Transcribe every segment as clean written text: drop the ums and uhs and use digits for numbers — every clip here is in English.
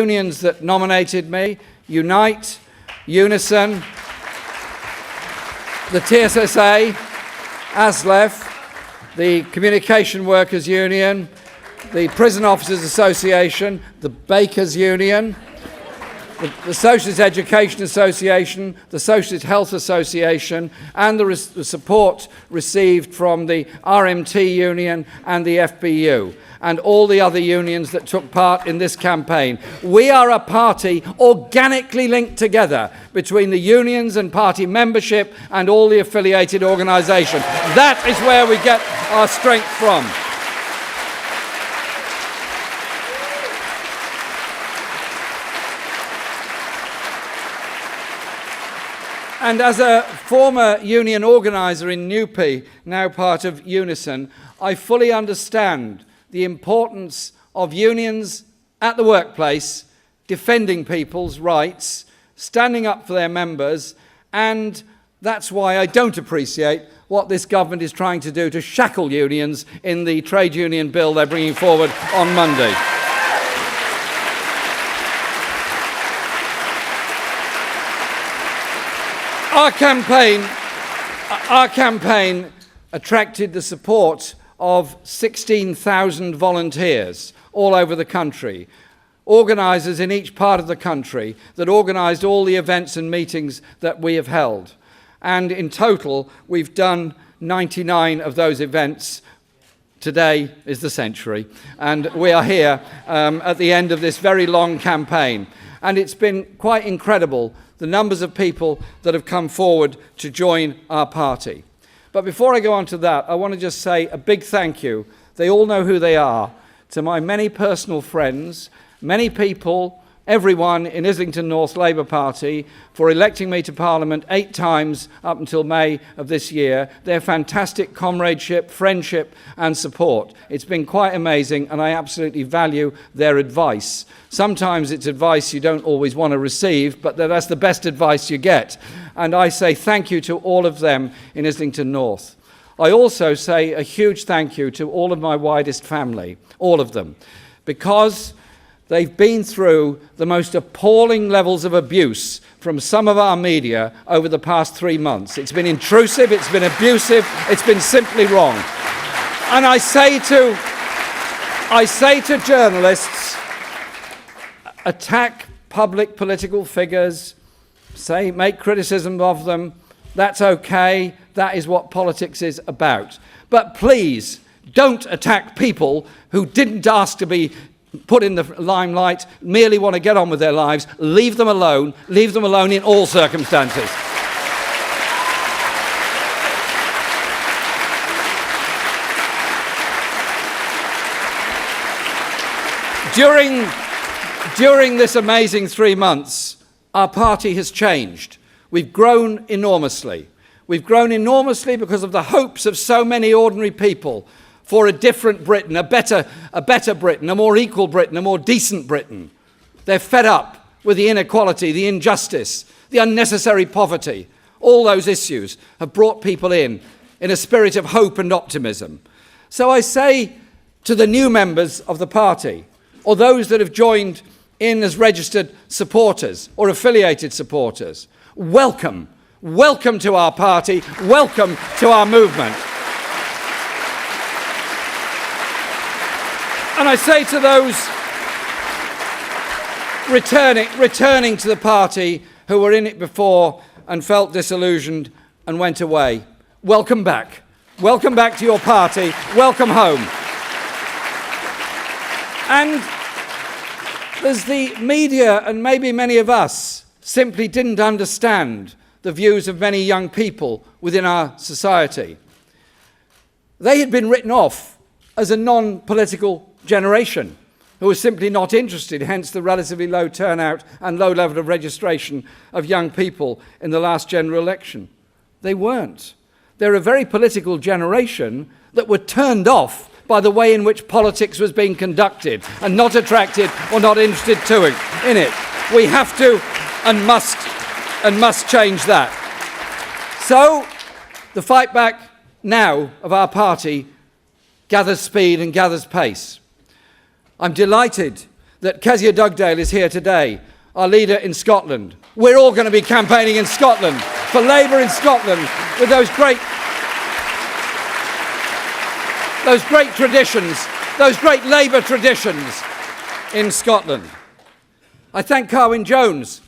unions that nominated me: Unite, Unison, the TSSA, ASLEF, the Communication Workers Union, the Prison Officers Association, the Bakers Union, the Socialist Education Association, the Socialist Health Association, and the support received from the RMT Union and the FBU, and all the other unions that took part in this campaign. We are a party organically linked together between the unions and party membership and all the affiliated organisations. That is where we get our strength from. And as a former union organiser in Newpie, now part of Unison, I fully understand the importance of unions at the workplace, defending people's rights, standing up for their members, and that's why I don't appreciate what this government is trying to do to shackle unions in the trade union bill they're bringing forward on Monday. Our campaign attracted the support of 16,000 volunteers all over the country, organisers in each part of the country that organised all the events and meetings that we have held. And in total, we've done 99 of those events. Today is the century, and we are here at the end of this very long campaign. And it's been quite incredible, the numbers of people that have come forward to join our party. But before I go on to that, I want to just say a big thank you. They all know who they are. To my many personal friends, many people, everyone in Islington North Labour Party for electing me to Parliament 8 times up until May of this year. Their fantastic comradeship, friendship and support. It's been quite amazing, and I absolutely value their advice. Sometimes it's advice you don't always want to receive, but that's the best advice you get. And I say thank you to all of them in Islington North. I also say a huge thank you to all of my widest family, all of them, because they've been through the most appalling levels of abuse from some of our media over the past 3 months. It's been intrusive, it's been abusive, it's been simply wrong. And I say to journalists, attack public political figures, make criticism of them, that's okay, that is what politics is about. But please, don't attack people who didn't ask to be put in the limelight, merely want to get on with their lives. Leave them alone in all circumstances. During this amazing 3 months, our party has changed. We've grown enormously. We've grown enormously because of the hopes of so many ordinary people for a different Britain, a better Britain, a more equal Britain, a more decent Britain. They're fed up with the inequality, the injustice, the unnecessary poverty. All those issues have brought people in a spirit of hope and optimism. So I say to the new members of the party, or those that have joined in as registered supporters or affiliated supporters, welcome. Welcome to our party. Welcome to our movement. And I say to those returning to the party who were in it before and felt disillusioned and went away, welcome back. Welcome back to your party. Welcome home. And there's the media, and maybe many of us simply didn't understand the views of many young people within our society. They had been written off as a non-political generation who were simply not interested, hence the relatively low turnout and low level of registration of young people in the last general election. They weren't. They're a very political generation that were turned off by the way in which politics was being conducted and not attracted or not interested in it. We have to and must change that. So the fight back now of our party gathers speed and gathers pace. I'm delighted that Kezia Dugdale is here today, our leader in Scotland. We're all going to be campaigning in Scotland, for Labour in Scotland, with those great traditions, those great Labour traditions in Scotland. I thank Carwyn Jones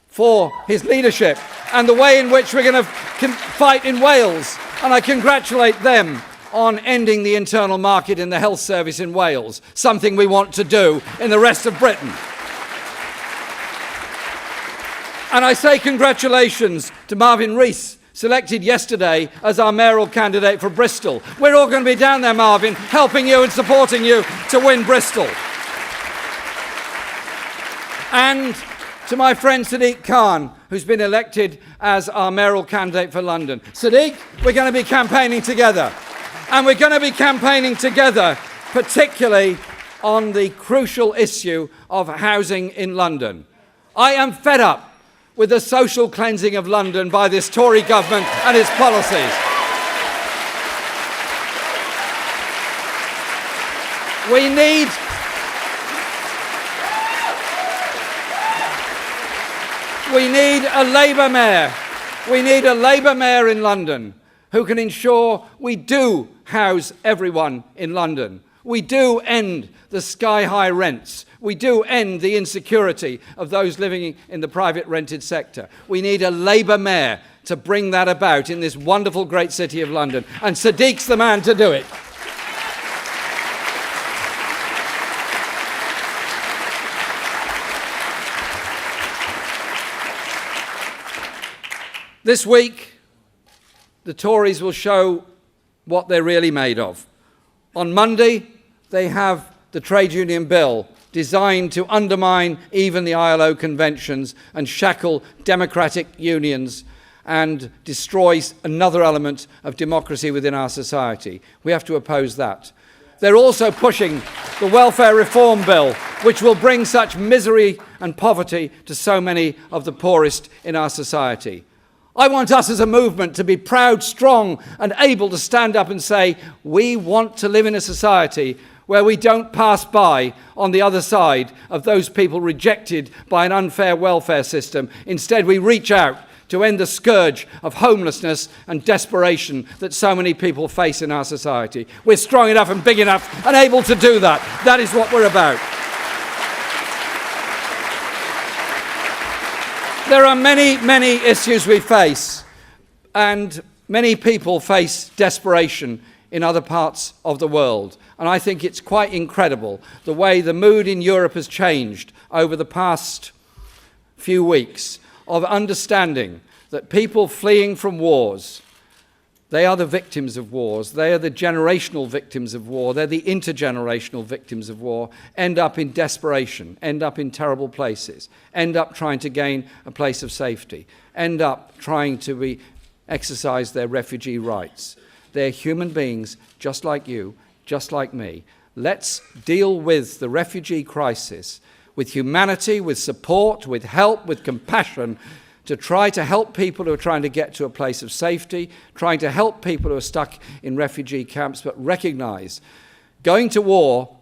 for his leadership and the way in which we're going to fight in Wales, and I congratulate them on ending the internal market in the health service in Wales, something we want to do in the rest of Britain. And I say congratulations to Marvin Rees, selected yesterday as our mayoral candidate for Bristol. We're all going to be down there, Marvin, helping you and supporting you to win Bristol. And to my friend Sadiq Khan, who's been elected as our mayoral candidate for London. Sadiq, we're going to be campaigning together. And we're going to be campaigning together, particularly on the crucial issue of housing in London. I am fed up with the social cleansing of London by this Tory government and its policies. We need a Labour mayor. We need a Labour mayor in London who can ensure we do house everyone in London. We do end the sky-high rents. We do end the insecurity of those living in the private rented sector. We need a Labour mayor to bring that about in this wonderful great city of London. And Sadiq's the man to do it. This week, the Tories will show what they're really made of. On Monday, they have the trade union bill designed to undermine even the ILO conventions and shackle democratic unions and destroy another element of democracy within our society. We have to oppose that. They're also pushing the welfare reform bill, which will bring such misery and poverty to so many of the poorest in our society. I want us as a movement to be proud, strong, and able to stand up and say, we want to live in a society where we don't pass by on the other side of those people rejected by an unfair welfare system. Instead, we reach out to end the scourge of homelessness and desperation that so many people face in our society. We're strong enough and big enough and able to do that. That is what we're about. There are many, many issues we face, and many people face desperation in other parts of the world. And I think it's quite incredible the way the mood in Europe has changed over the past few weeks of understanding that people fleeing from wars, they are the victims of wars, they are the generational victims of war, they're the intergenerational victims of war, end up in desperation, end up in terrible places, end up trying to gain a place of safety, end up trying to exercise their refugee rights. They're human beings just like you, just like me. Let's deal with the refugee crisis with humanity, with support, with help, with compassion, to try to help people who are trying to get to a place of safety, trying to help people who are stuck in refugee camps, but recognize going to war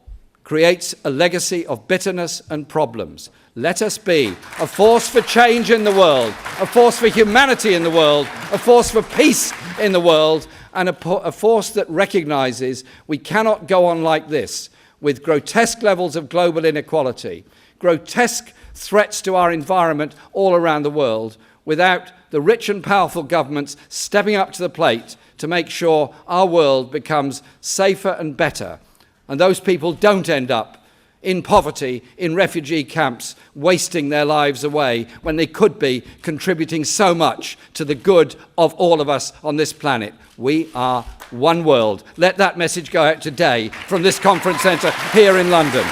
creates a legacy of bitterness and problems. Let us be a force for change in the world, a force for humanity in the world, a force for peace in the world, and a force that recognizes we cannot go on like this with grotesque levels of global inequality, grotesque threats to our environment all around the world, without the rich and powerful governments stepping up to the plate to make sure our world becomes safer and better, and those people don't end up in poverty, in refugee camps, wasting their lives away when they could be contributing so much to the good of all of us on this planet. We are one world. Let that message go out today from this conference centre here in London.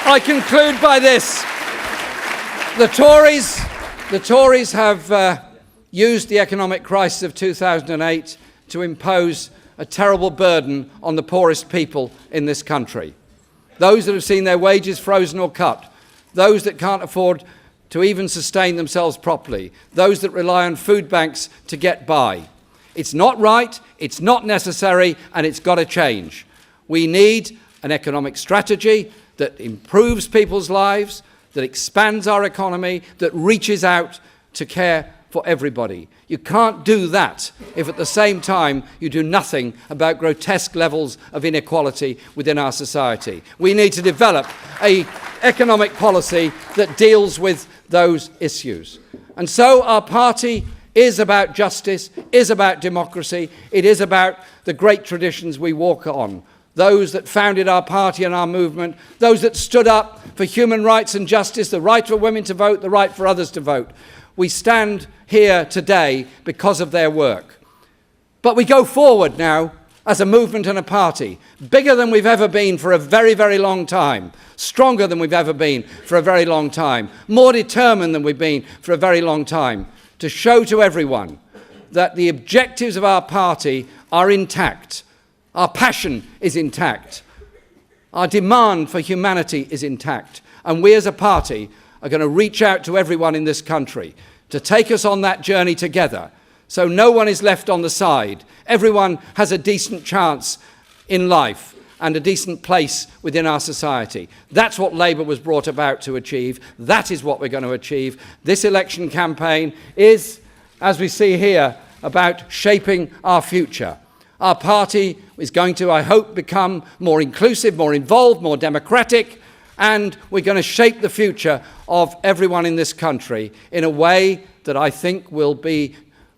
I conclude by this. The Tories have used the economic crisis of 2008 to impose a terrible burden on the poorest people in this country. Those that have seen their wages frozen or cut, those that can't afford to even sustain themselves properly, those that rely on food banks to get by. It's not right, it's not necessary, and it's got to change. We need an economic strategy that improves people's lives, that expands our economy, that reaches out to care for everybody. You can't do that if at the same time you do nothing about grotesque levels of inequality within our society. We need to develop an economic policy that deals with those issues. And so our party is about justice, is about democracy, it is about the great traditions we walk on. Those that founded our party and our movement, those that stood up for human rights and justice, the right for women to vote, the right for others to vote. We stand here today because of their work. But we go forward now as a movement and a party, bigger than we've ever been for a very, very long time, stronger than we've ever been for a very long time, more determined than we've been for a very long time, to show to everyone that the objectives of our party are intact. Our passion is intact. Our demand for humanity is intact. And we as a party are going to reach out to everyone in this country to take us on that journey together, so no one is left on the side. Everyone has a decent chance in life and a decent place within our society. That's what Labour was brought about to achieve. That is what we're going to achieve. This election campaign is, as we see here, about shaping our future. Our party is going to, I hope, become more inclusive, more involved, more democratic, and we're going to shape the future of everyone in this country in a way that I think will be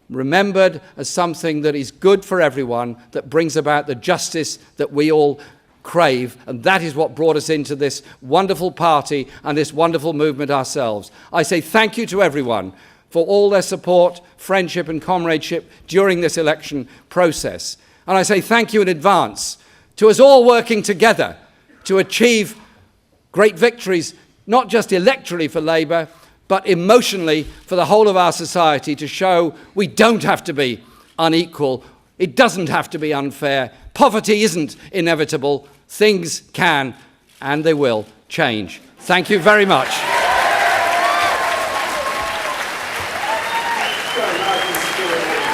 remembered as something that is good for everyone, that brings about the justice that we all crave, and that is what brought us into this wonderful party and this wonderful movement ourselves. I say thank you to everyone for all their support, friendship and comradeship during this election process. And I say thank you in advance to us all working together to achieve great victories, not just electorally for Labour, but emotionally for the whole of our society, to show we don't have to be unequal, it doesn't have to be unfair, poverty isn't inevitable, things can and they will change. Thank you very much.